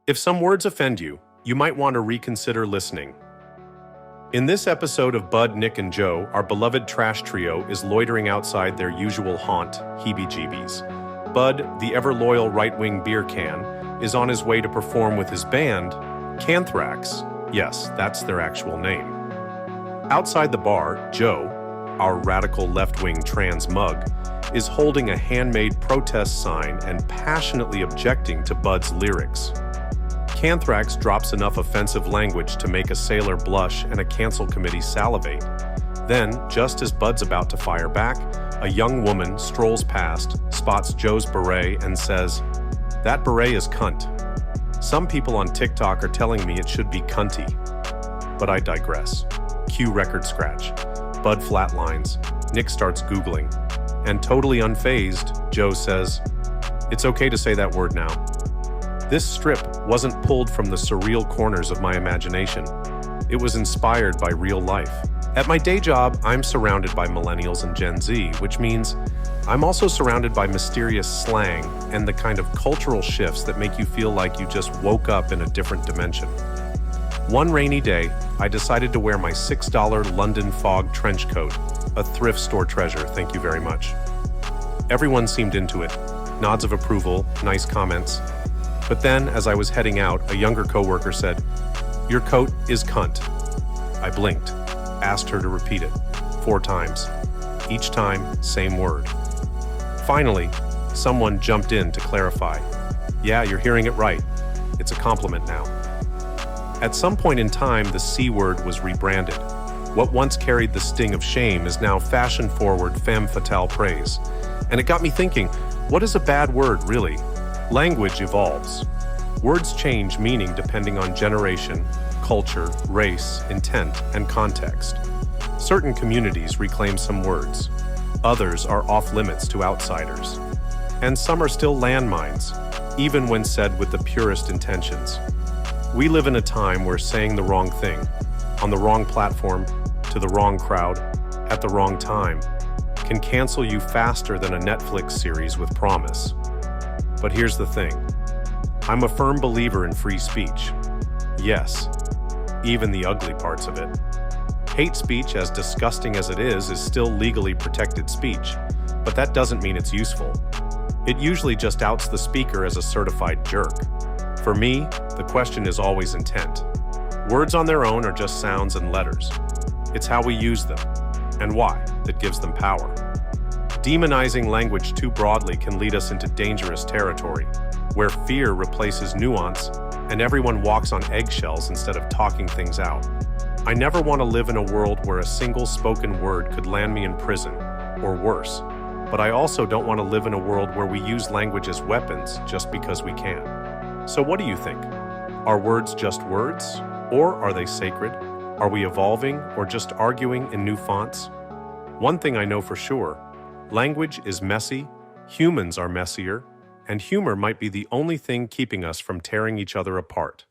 If some words offend you, you might want to reconsider listening. In this episode of Bud, Nick, and Joe, our beloved trash trio is loitering outside their usual haunt, Heebie-Jeebies. Bud, the ever-loyal right-wing beer can, is on his way to perform with his band, Canthrax. Yes, that's their actual name. Outside the bar, Joe, our radical left-wing trans mug, is holding a handmade protest sign and passionately objecting to Bud's lyrics. Canthrax drops enough offensive language to make a sailor blush and a cancel committee salivate. Then, just as Bud's about to fire back, a young woman strolls past, spots Joe's beret, and says, "That beret is cunt." Some people on TikTok are telling me it should be cunty. But I digress. Cue record scratch. Bud flatlines. Nick starts Googling. And totally unfazed, Joe says, "It's okay to say that word now." This strip wasn't pulled from the surreal corners of my imagination. It was inspired by real life. At my day job, I'm surrounded by millennials and Gen Z, which means I'm also surrounded by mysterious slang and the kind of cultural shifts that make you feel like you just woke up in a different dimension. One rainy day, I decided to wear my $6 London Fog trench coat, a thrift store treasure, thank you very much. Everyone seemed into it. Nods of approval, nice comments. But then, as I was heading out, a younger coworker said, "Your coat is cunt." I blinked, asked her to repeat it 4 times. Each time, same word. Finally, someone jumped in to clarify. "Yeah, you're hearing it right. It's a compliment now." At some point in time, the C word was rebranded. What once carried the sting of shame is now fashion-forward femme fatale praise. And it got me thinking, what is a bad word, really? Language evolves. Words change meaning depending on generation, culture, race, intent, and context. Certain communities reclaim some words. Others are off-limits to outsiders. And some are still landmines, even when said with the purest intentions. We live in a time where saying the wrong thing, on the wrong platform, to the wrong crowd, at the wrong time, can cancel you faster than a Netflix series with promise. But here's the thing. I'm a firm believer in free speech. Yes, even the ugly parts of it. Hate speech, as disgusting as it is still legally protected speech, but that doesn't mean it's useful. It usually just outs the speaker as a certified jerk. For me, the question is always intent. Words on their own are just sounds and letters. It's how we use them, and why, that gives them power. Demonizing language too broadly can lead us into dangerous territory, where fear replaces nuance and everyone walks on eggshells instead of talking things out. I never want to live in a world where a single spoken word could land me in prison, or worse. But I also don't want to live in a world where we use language as weapons just because we can. So what do you think? Are words just words? Or are they sacred? Are we evolving or just arguing in new fonts? One thing I know for sure, language is messy, humans are messier, and humor might be the only thing keeping us from tearing each other apart.